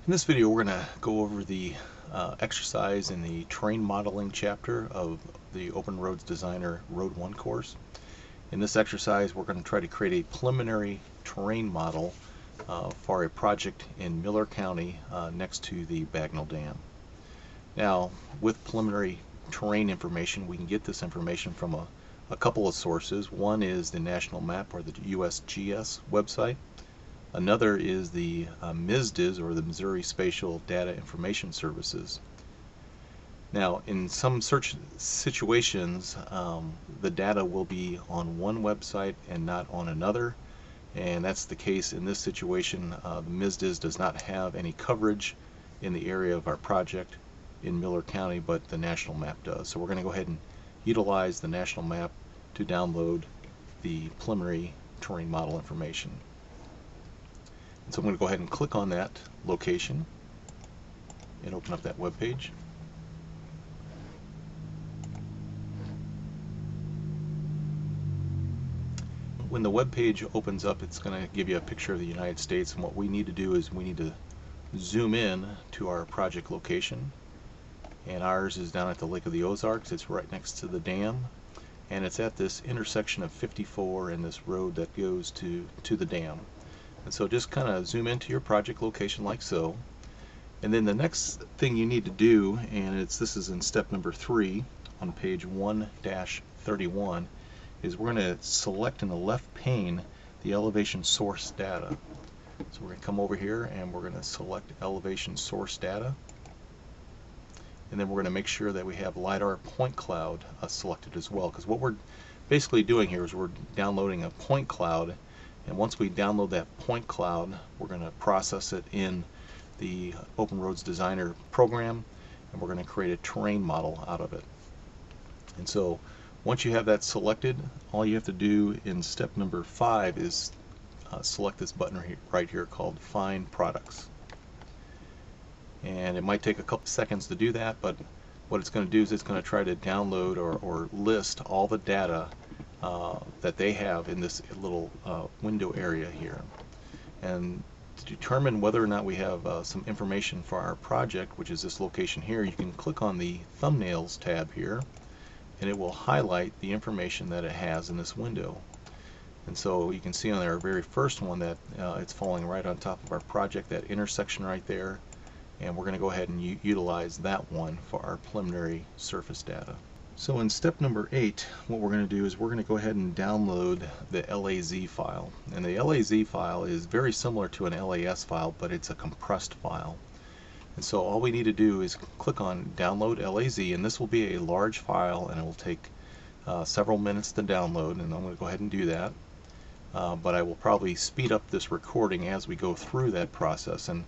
In this video, we're going to go over the exercise in the terrain modeling chapter of the Open Roads Designer Road 1 course. In this exercise, we're going to try to create a preliminary terrain model for a project in Miller County next to the Bagnell Dam. Now, with preliminary terrain information, we can get this information from a couple of sources. One is the national map or the USGS website. Another is the MSDIS, or the Missouri Spatial Data Information Services. Now, in some search situations, the data will be on one website and not on another, and that's the case in this situation. The MSDIS does not have any coverage in the area of our project in Miller County, but the national map does. So we're going to go ahead and utilize the national map to download the preliminary terrain model information. And so I'm going to go ahead and click on that location and open up that web page. When the web page opens up, it's going to give you a picture of the United States, and what we need to do is we need to zoom in to our project location, and ours is down at the Lake of the Ozarks. It's right next to the dam, and it's at this intersection of 54 and this road that goes to the dam. And so just kind of zoom into your project location like so. And then the next thing you need to do, and this is in step number 3 on page 1-31, is we're going to select in the left pane the elevation source data. So we're going to come over here and we're going to select elevation source data. And then we're going to make sure that we have LiDAR point cloud selected as well, because what we're basically doing here is we're downloading a point cloud. And once we download that point cloud, we're going to process it in the Open Roads Designer program, and we're going to create a terrain model out of it. And so once you have that selected, all you have to do in step number 5 is select this button right here called Find Products. And it might take a couple seconds to do that, but what it's going to do is it's going to try to download or list all the data that they have in this little window area here. And to determine whether or not we have some information for our project, which is this location here, you can click on the thumbnails tab here, and it will highlight the information that it has in this window. And so you can see on our very first one that it's falling right on top of our project, that intersection right there, and we're going to go ahead and utilize that one for our preliminary surface data. So in step number 8, what we're going to do is we're going to go ahead and download the LAZ file. And the LAZ file is very similar to an LAS file, but it's a compressed file. And so all we need to do is click on Download LAZ, and this will be a large file, and it will take several minutes to download, and I'm going to go ahead and do that. But I will probably speed up this recording as we go through that process. And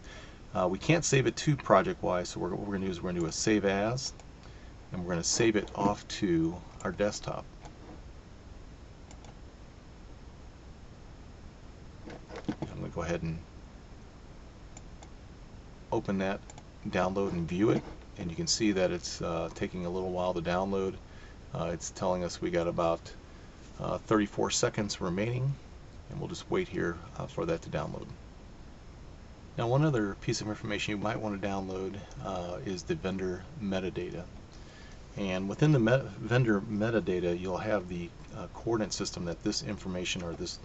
we can't save it to project-wise, so what we're going to do is we're going to do a Save As, and we're going to save it off to our desktop. I'm going to go ahead and open that, download and view it, and you can see that it's taking a little while to download. It's telling us we got about 34 seconds remaining, and we'll just wait here for that to download. Now, one other piece of information you might want to download is the vendor metadata. And within the vendor metadata, you'll have the coordinate system that this information or this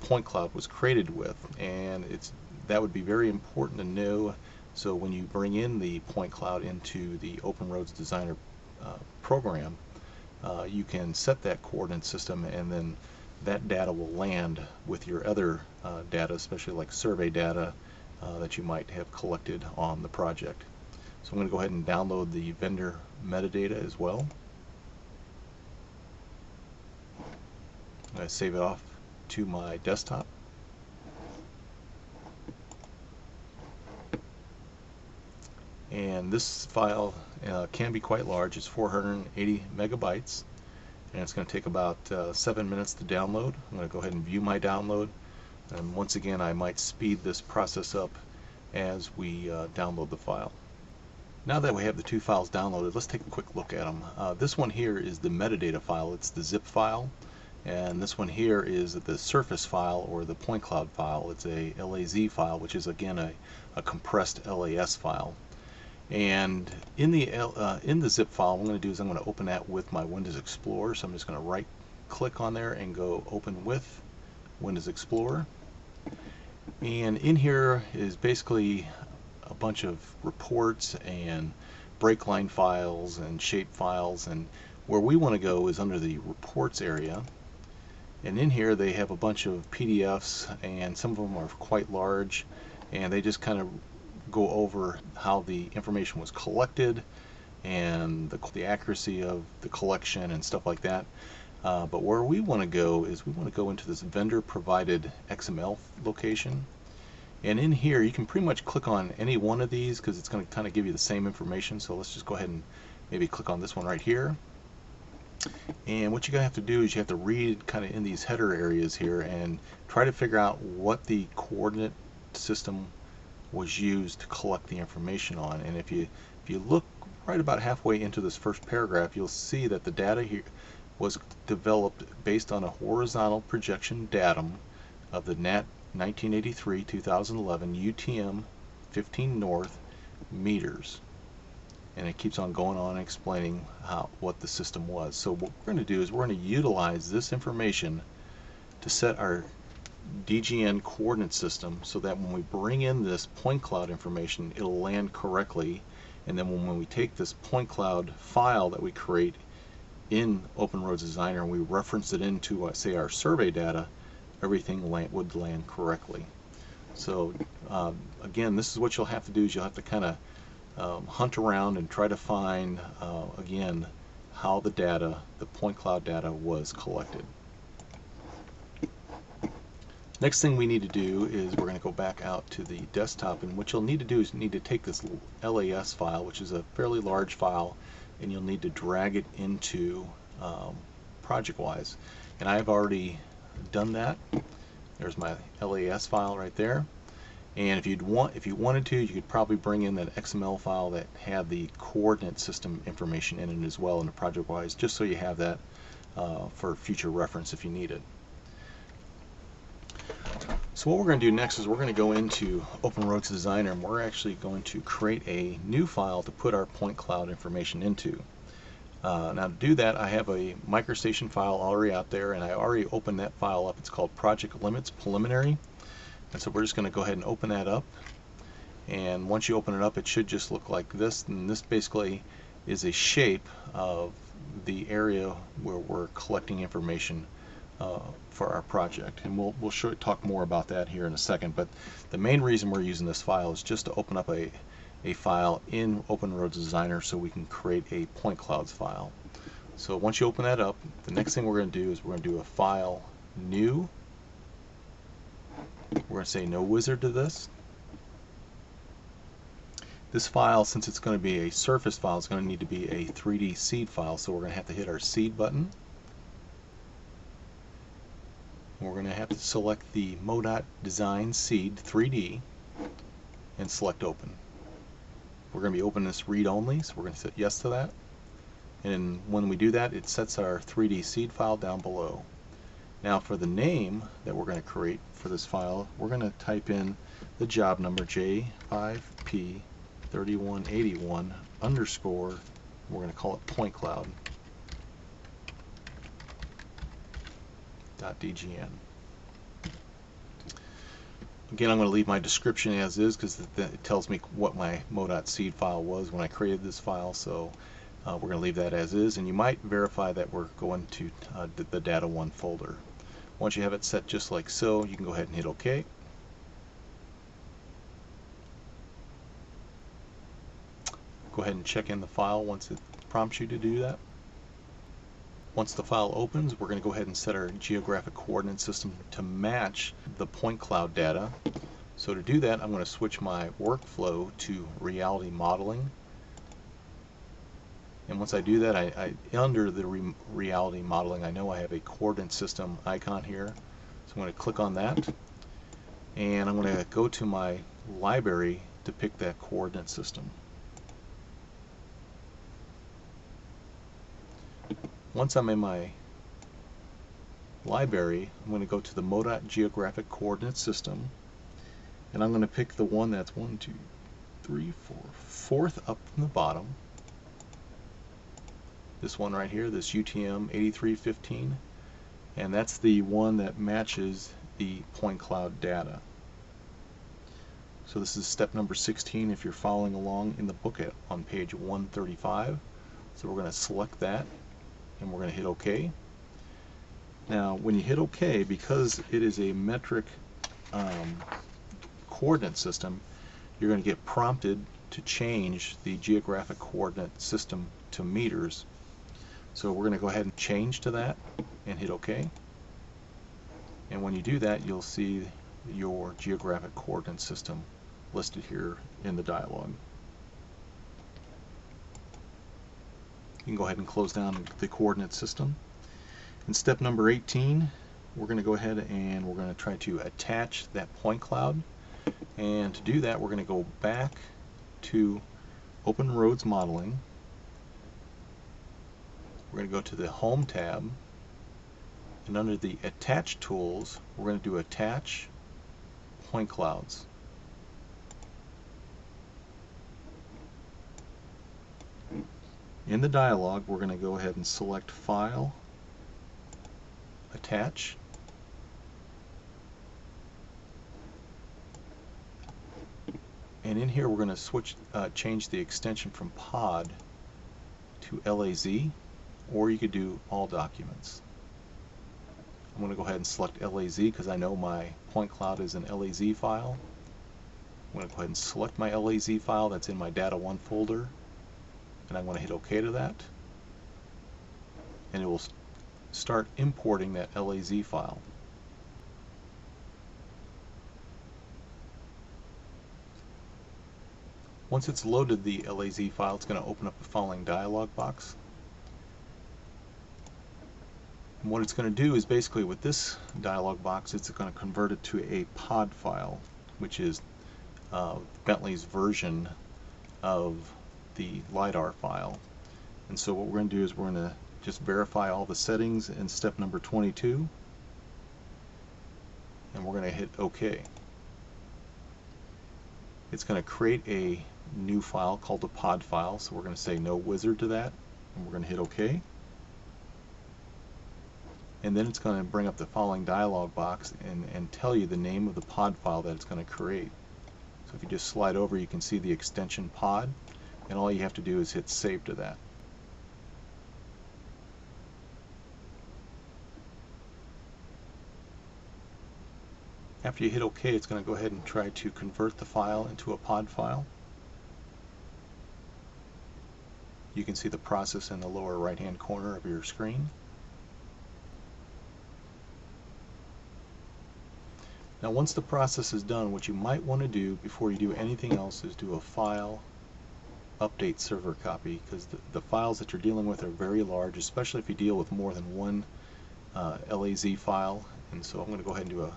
point cloud was created with, and that would be very important to know. So when you bring in the point cloud into the Open Roads Designer program, you can set that coordinate system, and then that data will land with your other data, especially like survey data that you might have collected on the project. So I'm going to go ahead and download the vendor metadata as well. I'm going to save it off to my desktop. And this file can be quite large. It's 480 megabytes, and it's going to take about 7 minutes to download. I'm going to go ahead and view my download, and once again I might speed this process up as we download the file. Now that we have the two files downloaded, let's take a quick look at them. This one here is the metadata file. It's the zip file, And this one here is the surface file or the point cloud file. It's a LAZ file, which is again a compressed LAS file. And in the zip file, what I'm going to do is I'm going to open that with my Windows Explorer. So I'm just going to right click on there and go open with Windows Explorer. And in here is basically a bunch of reports and break line files and shape files, and where we want to go is under the reports area. And in here they have a bunch of PDFs, and some of them are quite large, and they just kind of go over how the information was collected and the accuracy of the collection and stuff like that. But where we want to go is we want to go into this vendor provided XML location. And in here you can pretty much click on any one of these because it's going to kind of give you the same information. So let's just go ahead and maybe click on this one right here. And what you're going to have to do is you have to read kind of in these header areas here and try to figure out what the coordinate system was used to collect the information on. And if you look right about halfway into this first paragraph, you'll see that the data here was developed based on a horizontal projection datum of the NAT 1983-2011 UTM 15 North meters. And it keeps on going on explaining what the system was. So what we're going to do is we're going to utilize this information to set our DGN coordinate system so that when we bring in this point cloud information, it'll land correctly. And then when we take this point cloud file that we create in Open Roads Designer and we reference it into, say, our survey data, everything would land correctly. So again, this is what you'll have to do is you'll have to kind of hunt around and try to find again how the data, the point cloud data, was collected. Next thing we need to do is we're going to go back out to the desktop, and what you'll need to do is you need to take this LAS file, which is a fairly large file, and you'll need to drag it into ProjectWise. And I've already done that. There's my LAS file right there. And if you wanted to, you could probably bring in that XML file that had the coordinate system information in it as well in the ProjectWise, just so you have that for future reference if you need it. So what we're going to do next is we're going to go into Open Roads Designer, and we're actually going to create a new file to put our point cloud information into. Now to do that, I have a MicroStation file already out there, and I already opened that file up. It's called Project Limits Preliminary. And so we're just going to go ahead and open that up. And once you open it up, it should just look like this. And this basically is a shape of the area where we're collecting information for our project. And we'll talk more about that here in a second. But the main reason we're using this file is just to open up a file in Open Roads Designer so we can create a point clouds file. So once you open that up, the next thing we're going to do is we're going to do a file new. We're going to say no wizard to this. This file, since it's going to be a surface file, it's going to need to be a 3D seed file, so we're going to have to hit our seed button. And we're going to have to select the MoDOT Design Seed 3D and select open. We're going to be opening this read only, so we're going to set yes to that. And when we do that, it sets our 3D seed file down below. Now for the name that we're going to create for this file, we're going to type in the job number J5P3181 underscore, we're going to call it point cloud .dgn. Again, I'm going to leave my description as is because it tells me what my MoDOT seed file was when I created this file, so we're going to leave that as is, and you might verify that we're going to the data 1 folder. Once you have it set just like so, you can go ahead and hit OK. Go ahead and check in the file once it prompts you to do that. Once the file opens, we're going to go ahead and set our geographic coordinate system to match the point cloud data. So to do that, I'm going to switch my workflow to reality modeling. And once I do that, I under the reality modeling, I know I have a coordinate system icon here. So I'm going to click on that, and I'm going to go to my library to pick that coordinate system. Once I'm in my library, I'm going to go to the MODOT Geographic Coordinate System, and I'm going to pick the one that's 1, 2, 3, 4, fourth up from the bottom. This one right here, this UTM 8315, and that's the one that matches the point cloud data. So this is step number 16 if you're following along in the book on page 135. So we're going to select that and we're going to hit OK. Now when you hit OK, because it is a metric coordinate system, you're going to get prompted to change the geographic coordinate system to meters. So we're going to go ahead and change to that and hit OK. And when you do that, you'll see your geographic coordinate system listed here in the dialog. You can go ahead and close down the coordinate system. In step number 18, we're going to go ahead and we're going to try to attach that point cloud. And to do that, we're going to go back to Open Roads Modeling. We're going to go to the Home tab, and under the Attach Tools, we're going to do Attach Point Clouds. In the dialog, we're going to go ahead and select File, Attach, and in here we're going to change the extension from POD to LAZ, or you could do All Documents. I'm going to go ahead and select LAZ because I know my point cloud is an LAZ file. I'm going to go ahead and select my LAZ file that's in my Data 1 folder, and I'm going to hit OK to that, and it will start importing that LAZ file. Once it's loaded the LAZ file, it's going to open up the following dialog box. And what it's going to do is basically with this dialog box, it's going to convert it to a POD file, which is Bentley's version of the LiDAR file. And so what we're going to do is we're going to just verify all the settings in step number 22, and we're going to hit OK. It's going to create a new file called a POD file, so we're going to say no wizard to that, and we're going to hit OK. And then it's going to bring up the following dialog box and tell you the name of the POD file that it's going to create. So if you just slide over, you can see the extension POD, and all you have to do is hit save to that. After you hit OK, it's going to go ahead and try to convert the file into a POD file. You can see the process in the lower right hand corner of your screen. Now once the process is done, what you might want to do before you do anything else is do a file update server copy, because the files that you're dealing with are very large, especially if you deal with more than one LAZ file. And so I'm going to go ahead and do a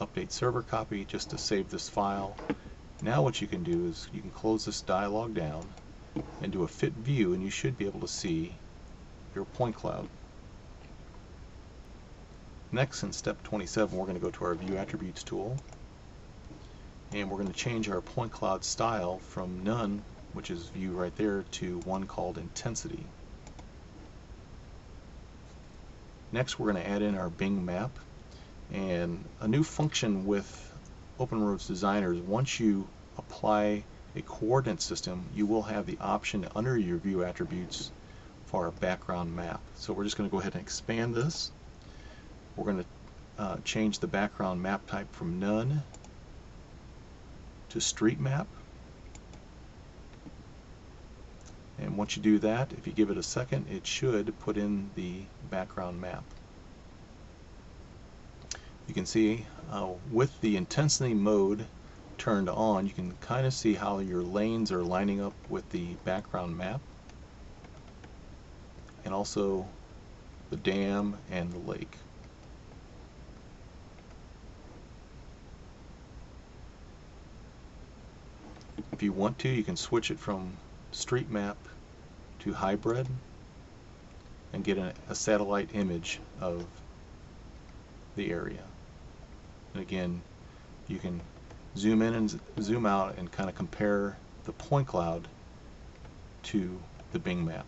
update server copy just to save this file. Now what you can do is you can close this dialog down and do a fit view, and you should be able to see your point cloud. Next, in step 27, we're going to go to our View Attributes tool, and we're going to change our point cloud style from None, which is view right there, to one called Intensity. Next, we're going to add in our Bing map, and a new function with Open Roads Designer is once you apply a coordinate system, you will have the option under your View Attributes for a background map. So we're just going to go ahead and expand this. We're going to change the background map type from None to Street Map. And once you do that, if you give it a second, it should put in the background map. You can see with the intensity mode turned on, you can kind of see how your lanes are lining up with the background map, and also the dam and the lake. If you want to, you can switch it from street map to hybrid and get a satellite image of the area. And again, you can zoom in and zoom out and kind of compare the point cloud to the Bing map.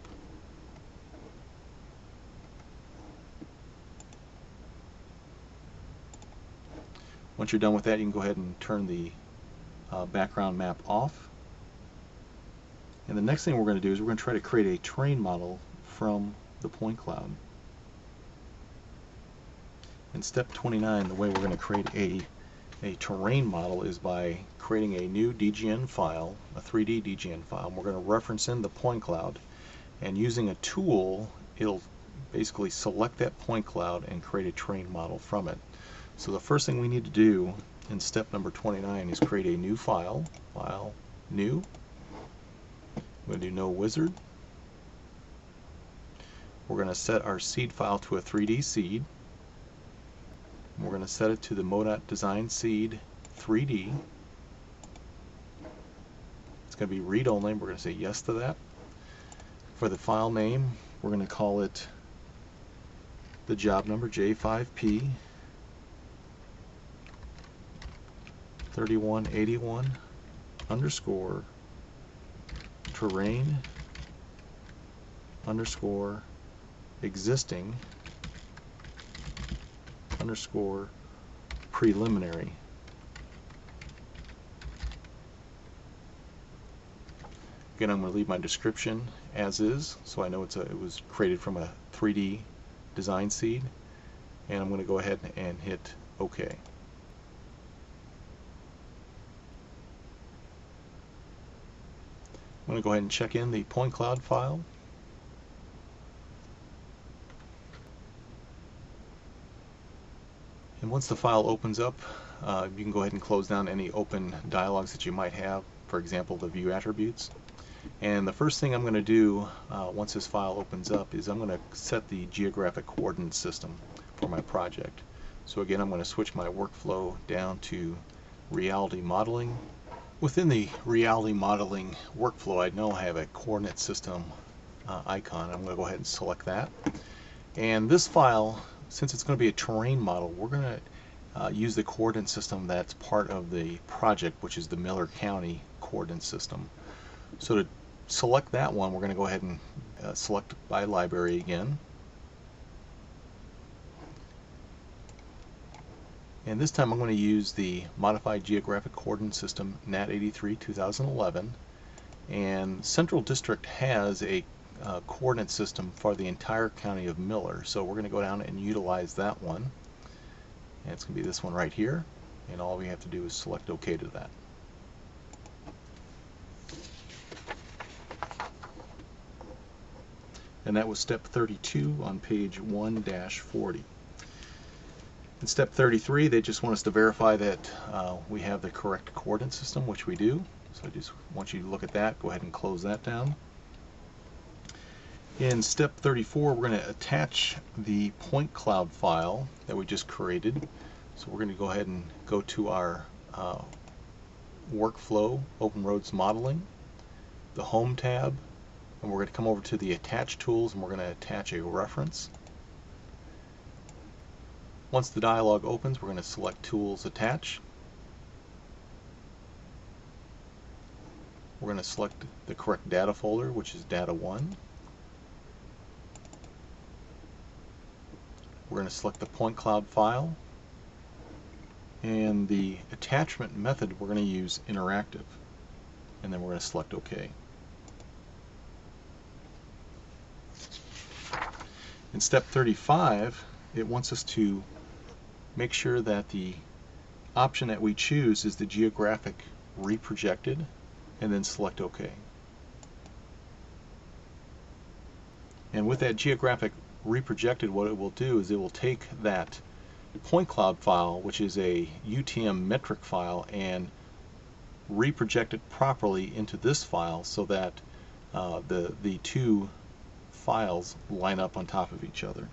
Once you're done with that, you can go ahead and turn the background map off. And the next thing we're going to do is we're going to try to create a terrain model from the point cloud. In step 29, the way we're going to create a terrain model is by creating a new DGN file, a 3D DGN file. And we're going to reference in the point cloud, and using a tool, it'll basically select that point cloud and create a terrain model from it. So the first thing we need to do in step number 29 is create a new file, file, new. I'm going to do no wizard. We're going to set our seed file to a 3D seed. We're going to set it to the Modot Design Seed 3D. It's going to be read only. We're going to say yes to that. For the file name, we're going to call it the job number J5P 3181 underscore terrain underscore existing underscore preliminary. Again, I'm going to leave my description as is, so I know it was created from a 3D design seed, and I'm going to go ahead and hit OK. I'm going to go ahead and check in the point cloud file. And once the file opens up, you can go ahead and close down any open dialogues that you might have, for example, the view attributes. And the first thing I'm going to do once this file opens up is I'm going to set the geographic coordinate system for my project. So again, I'm going to switch my workflow down to reality modeling. Within the reality modeling workflow, I know I have a coordinate system icon. I'm going to go ahead and select that. And this file, since it's going to be a terrain model, we're going to use the coordinate system that's part of the project, which is the Miller County coordinate system. So to select that one, we're going to go ahead and select by library again. And this time I'm going to use the Modified Geographic Coordinate System NAT 83 2011. And Central District has a coordinate system for the entire county of Miller. So we're going to go down and utilize that one. And it's going to be this one right here. And all we have to do is select OK to that. And that was step 32 on page 1-40. In step 33, they just want us to verify that we have the correct coordinate system, which we do. So I just want you to look at that. Go ahead and close that down. In step 34, we're going to attach the point cloud file that we just created. So we're going to go ahead and go to our workflow, Open Roads Modeling, the Home tab, and we're going to come over to the Attach Tools, and we're going to attach a reference. Once the dialog opens, we're going to select Tools, Attach. We're going to select the correct data folder, which is Data 1. We're going to select the point cloud file, and the attachment method we're going to use interactive, and then we're going to select OK. In step 35, it wants us to make sure that the option that we choose is the geographic reprojected, and then select OK. And with that geographic reprojected, what it will do is it will take that point cloud file, which is a UTM metric file, and reproject it properly into this file so that the two files line up on top of each other.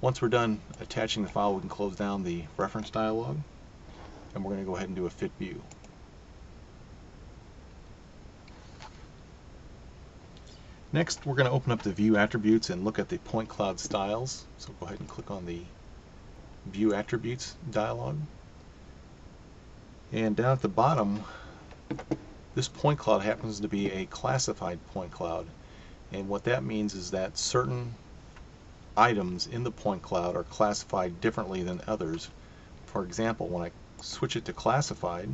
Once we're done attaching the file, we can close down the reference dialog, and we're going to go ahead and do a fit view. Next, we're going to open up the view attributes and look at the point cloud styles. So go ahead and click on the View Attributes dialog. And down at the bottom, this point cloud happens to be a classified point cloud. And what that means is that certain items in the point cloud are classified differently than others. For example, when I switch it to classified,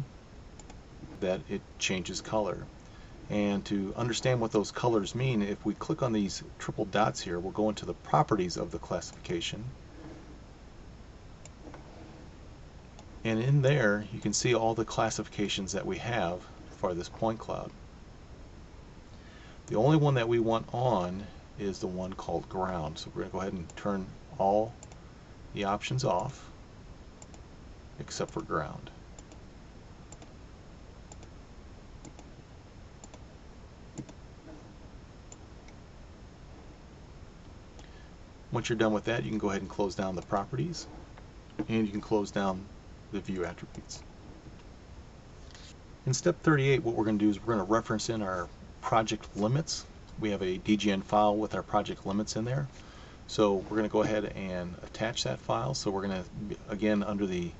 that it changes color. And to understand what those colors mean, if we click on these triple dots here, we'll go into the properties of the classification. And in there, you can see all the classifications that we have for this point cloud. The only one that we want on is the one called ground. So we're going to go ahead and turn all the options off except for ground. Once you're done with that, you can go ahead and close down the properties, and you can close down the view attributes. In step 38, what we're going to do is we're going to reference in our project limits. We have a DGN file with our project limits in there. So we're going to go ahead and attach that file. So we're going to, again, under the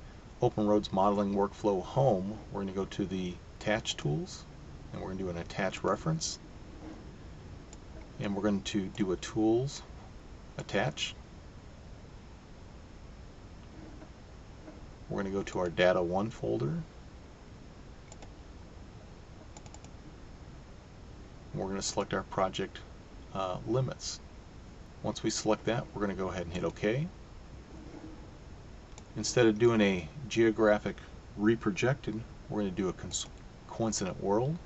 Open Roads Modeling Workflow Home, we're going to go to the Attach Tools, and we're going to do an Attach Reference. And we're going to do a Tools Attach. We're going to go to our Data 1 folder. We're going to select our project limits. Once we select that, we're going to go ahead and hit OK. Instead of doing a geographic reprojected, we're going to do a coincident world,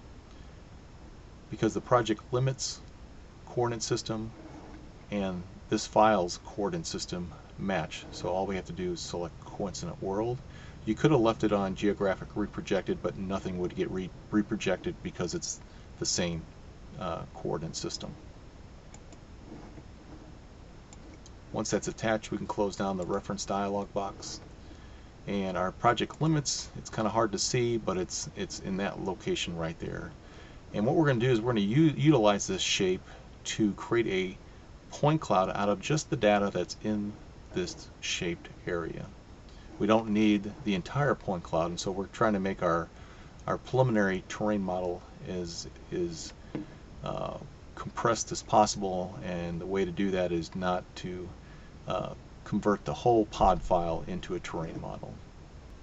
because the project limits coordinate system and this file's coordinate system match. So all we have to do is select coincident world. You could have left it on geographic reprojected, but nothing would get reprojected because it's the same coordinate system. Once that's attached, we can close down the reference dialog box. And our project limits, it's kind of hard to see, but it's in that location right there. And what we're going to do is we're going to utilize this shape to create a point cloud out of just the data that's in this shaped area. We don't need the entire point cloud, and so we're trying to make our preliminary terrain model as compressed as possible, and the way to do that is not to convert the whole pod file into a terrain model.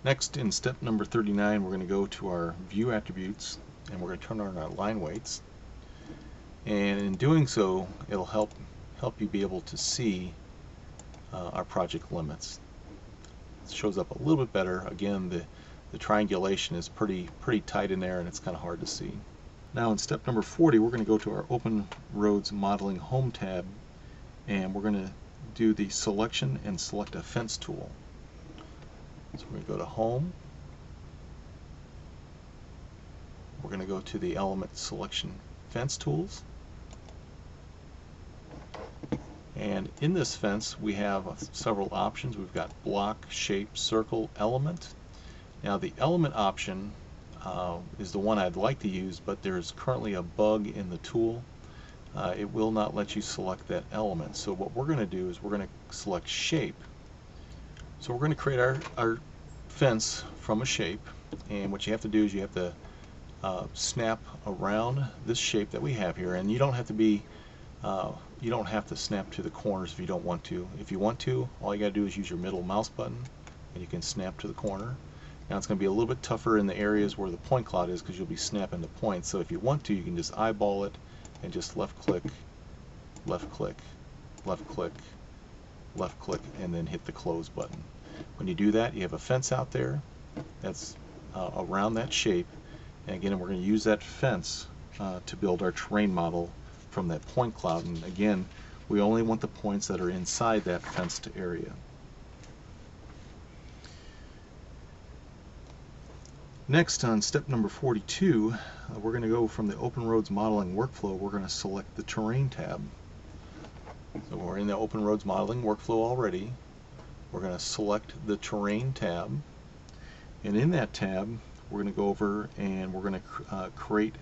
Next, in step number 39, we're going to go to our view attributes, and we're going to turn on our line weights. And in doing so, it'll help you be able to see our project limits. It shows up a little bit better. Again, the triangulation is pretty tight in there, and it's kind of hard to see. Now in step number 40, we're going to go to our Open Roads Modeling Home tab, and we're going to do the selection and select a fence tool. So we're going to go to Home. We're going to go to the Element Selection Fence Tools. And in this fence, we have several options. We've got block, shape, circle, element. Now the element option is the one I'd like to use, but there's currently a bug in the tool. It will not let you select that element. So what we're going to do is we're going to select shape. So we're going to create our fence from a shape, and what you have to do is you have to snap around this shape that we have here, and you don't have to snap to the corners if you don't want to. If you want to, all you got to do is use your middle mouse button, and you can snap to the corner. Now it's going to be a little bit tougher in the areas where the point cloud is, because you'll be snapping to points. So if you want to, you can just eyeball it and just left click, left click, left click, left click, and then hit the close button. When you do that, you have a fence out there that's around that shape. And again, we're going to use that fence to build our terrain model from that point cloud. And again, we only want the points that are inside that fenced area. Next, on step number 42, we're going to go from the Open Roads Modeling Workflow. We're going to select the Terrain tab. So we're in the Open Roads Modeling Workflow already. We're going to select the Terrain tab, and in that tab we're going to go over and we're going to create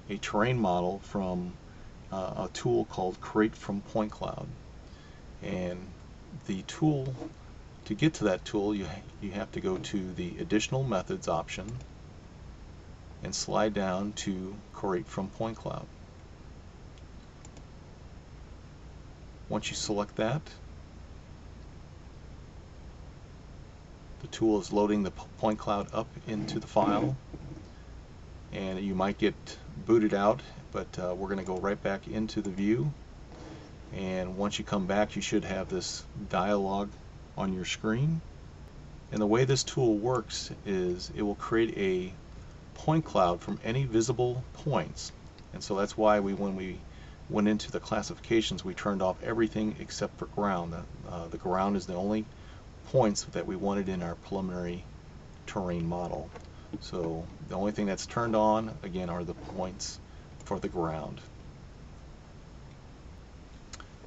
a terrain model from a tool called Create from Point Cloud. And the tool To get to that tool, you have to go to the Additional Methods option and slide down to Create from Point Cloud. Once you select that, the tool is loading the point cloud up into the file, and you might get booted out, but we're going to go right back into the view. And once you come back, you should have this dialog on your screen. And the way this tool works is it will create a point cloud from any visible points. And so that's why when we went into the classifications, we turned off everything except for ground. The ground is the only points that we wanted in our preliminary terrain model. So the only thing that's turned on, again, are the points for the ground.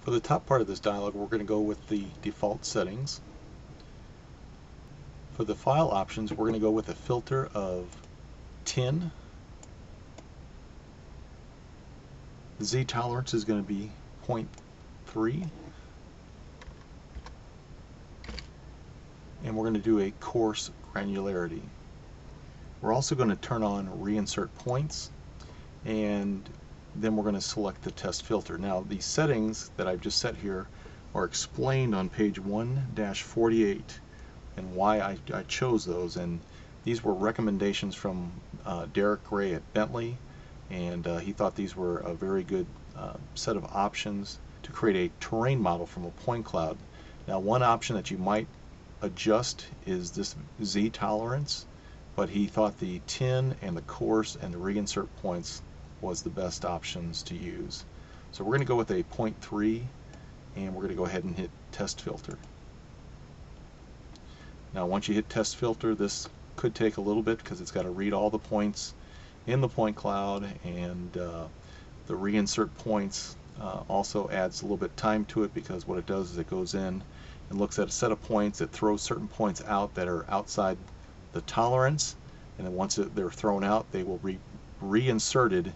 For the top part of this dialog, we're going to go with the default settings. For the file options, we're going to go with a filter of 10. The Z tolerance is going to be 0.3. And we're going to do a coarse granularity. We're also going to turn on reinsert points, and then we're going to select the test filter. Now, the settings that I've just set here are explained on page 1-48 and why I chose those. And these were recommendations from Derek Gray at Bentley, and he thought these were a very good set of options to create a terrain model from a point cloud. Now, one option that you might adjust is this Z tolerance, but he thought the 10 and the coarse and the reinsert points was the best options to use. So we're going to go with a 0.3, and we're going to go ahead and hit test filter. Now once you hit test filter, this could take a little bit because it's got to read all the points in the point cloud, and the reinsert points also adds a little bit of time to it, because what it does is it goes in and looks at a set of points, it throws certain points out that are outside the tolerance, and then once they're thrown out, they will be reinserted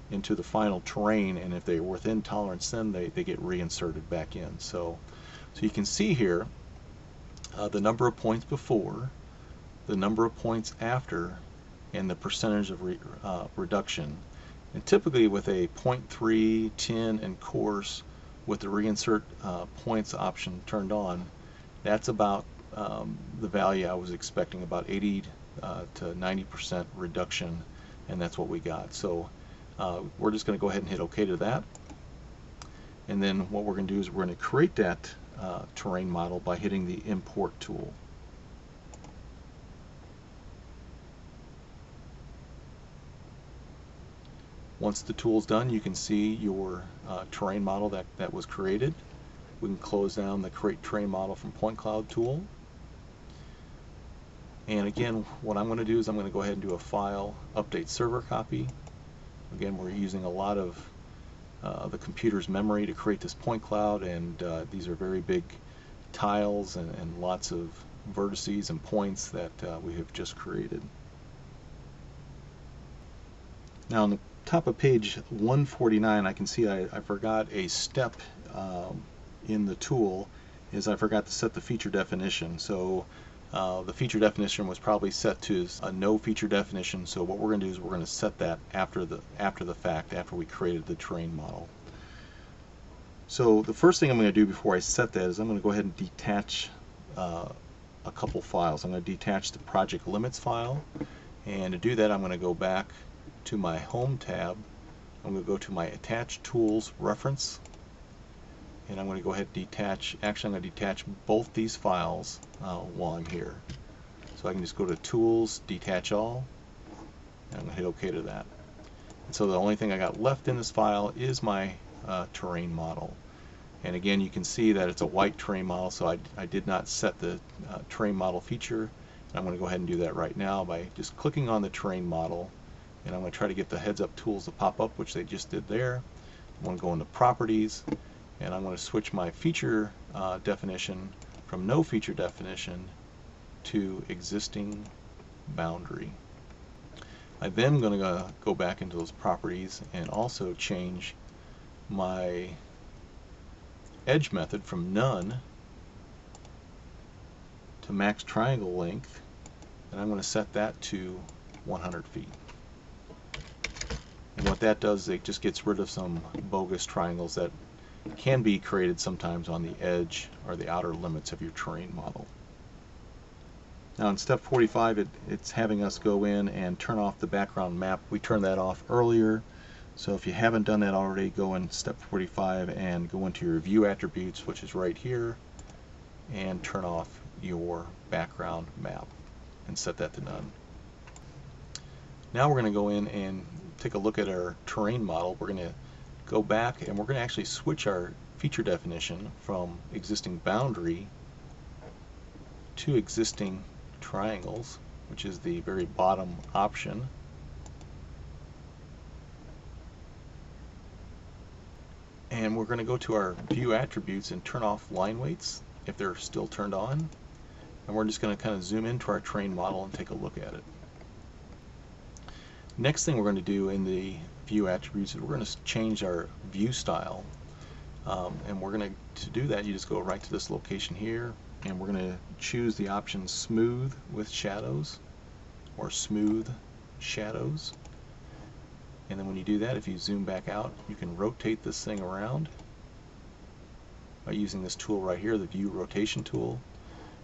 into the final terrain, and if they're within tolerance, then they get reinserted back in. So you can see here the number of points before, the number of points after, and the percentage of reduction. And typically with a 0.3, 10, and coarse, with the reinsert points option turned on, that's about the value I was expecting, about 80 to 90% reduction, and that's what we got. So we're just going to go ahead and hit OK to that. And then what we're going to do is we're going to create that terrain model by hitting the Import tool. Once the tool's done, you can see your terrain model that was created. We can close down the Create Terrain Model from Point Cloud tool. And again, what I'm going to do is I'm going to go ahead and do a File, Update Server Copy. Again, we're using a lot of the computer's memory to create this point cloud, and these are very big tiles and lots of vertices and points that we have just created. Now on the top of page 149, I can see I forgot a step in the tool, is I forgot to set the feature definition. So the feature definition was probably set to a no feature definition, so what we're going to do is we're going to set that after the fact, after we created the terrain model. So the first thing I'm going to do before I set that is I'm going to go ahead and detach a couple files. I'm going to detach the project limits file, and to do that I'm going to go back to my Home tab. I'm going to go to my Attach Tools Reference, and I'm going to go ahead and detach, actually I'm going to detach both these files while I'm here. So I can just go to Tools, Detach All, and I'm going to hit OK to that. And so the only thing I got left in this file is my terrain model. And again, you can see that it's a white terrain model, so I did not set the terrain model feature. And I'm going to go ahead and do that right now by just clicking on the terrain model, and I'm going to try to get the heads-up tools to pop up, which they just did there. I'm going to go into Properties, and I'm going to switch my feature definition from no feature definition to existing boundary. I'm then going to go back into those properties and also change my edge method from none to max triangle length, and I'm going to set that to 100 feet. And what that does is it just gets rid of some bogus triangles that can be created sometimes on the edge or the outer limits of your terrain model. Now in step 45 it's having us go in and turn off the background map. We turned that off earlier, so if you haven't done that already, go in step 45 and go into your view attributes, which is right here, and turn off your background map and set that to none. Now we're going to go in and take a look at our terrain model. We're going to go back and we're going to actually switch our feature definition from existing boundary to existing triangles, which is the very bottom option. And we're going to go to our view attributes and turn off line weights if they're still turned on. And we're just going to kind of zoom into our terrain model and take a look at it. Next thing we're going to do in the view attributes is we're going to change our view style. And we're going to do that, you just go right to this location here, and we're going to choose the option smooth with shadows or smooth shadows. And then when you do that, if you zoom back out, you can rotate this thing around by using this tool right here, the view rotation tool.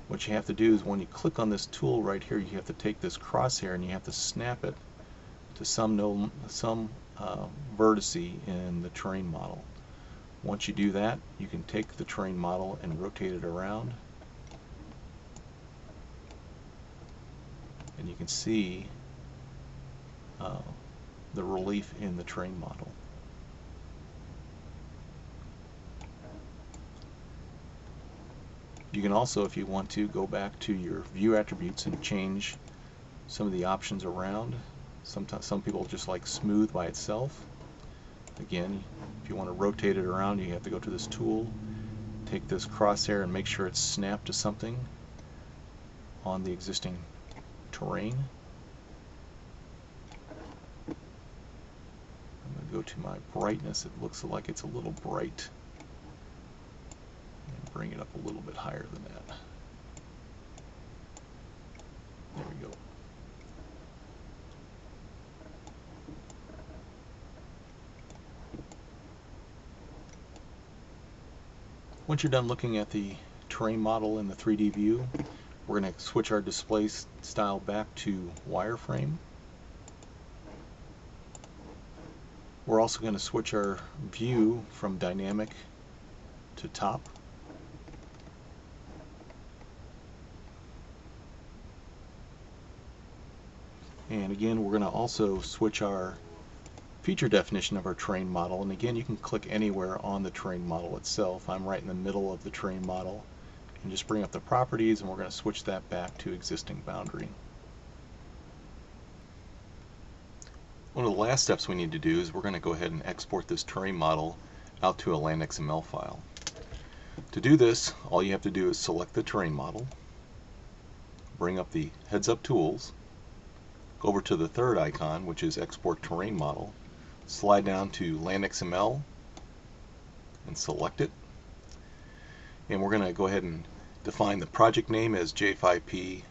What you have to do is when you click on this tool right here, you have to take this crosshair and you have to snap it to some vertice in the terrain model. Once you do that, you can take the terrain model and rotate it around, and you can see the relief in the terrain model. You can also, if you want to, go back to your view attributes and change some of the options around. Sometimes some people just like smooth by itself. Again, if you want to rotate it around, you have to go to this tool, take this crosshair and make sure it's snapped to something on the existing terrain. I'm going to go to my brightness. It looks like it's a little bright. And bring it up a little bit higher than that. There we go. Once you're done looking at the terrain model in the 3D view, we're going to switch our display style back to wireframe. We're also going to switch our view from dynamic to top. And again, we're going to also switch our feature definition of our terrain model, and again you can click anywhere on the terrain model itself. I'm right in the middle of the terrain model, and just bring up the properties, and we're going to switch that back to existing boundary. One of the last steps we need to do is we're going to go ahead and export this terrain model out to a land.xml file. To do this, all you have to do is select the terrain model, bring up the heads up tools, go over to the third icon, which is export terrain model, slide down to land.xml and select it, and we're going to go ahead and define the project name as J5P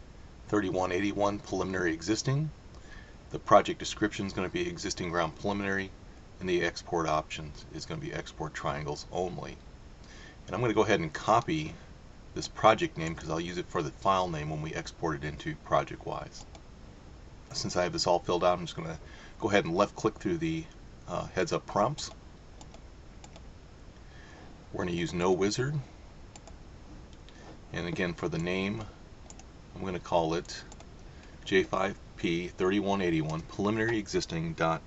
3181 preliminary existing. The project description is going to be existing ground preliminary, and the export options is going to be export triangles only. And I'm going to go ahead and copy this project name because I'll use it for the file name when we export it into ProjectWise. Since I have this all filled out, I'm just going to go ahead and left click through the heads up prompts. We're going to use no wizard, and again for the name I'm going to call it J5P 3181 preliminary existing.xml.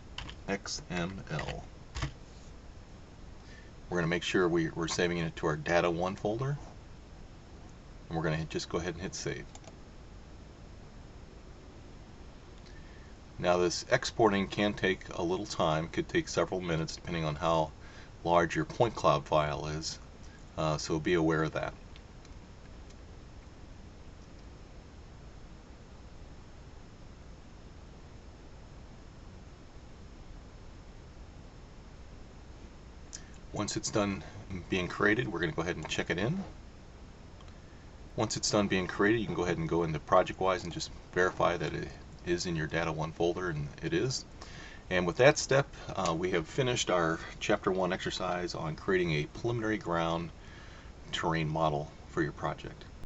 We're going to make sure we're saving it to our data 1 folder, and we're going to just go ahead and hit save. Now this exporting can take a little time, could take several minutes depending on how large your point cloud file is, so be aware of that. Once it's done being created, we're going to go ahead and check it in. Once it's done being created, you can go ahead and go into ProjectWise and just verify that it is in your Data 1 folder, and it is. And with that step, we have finished our Chapter 1 exercise on creating a preliminary ground terrain model for your project.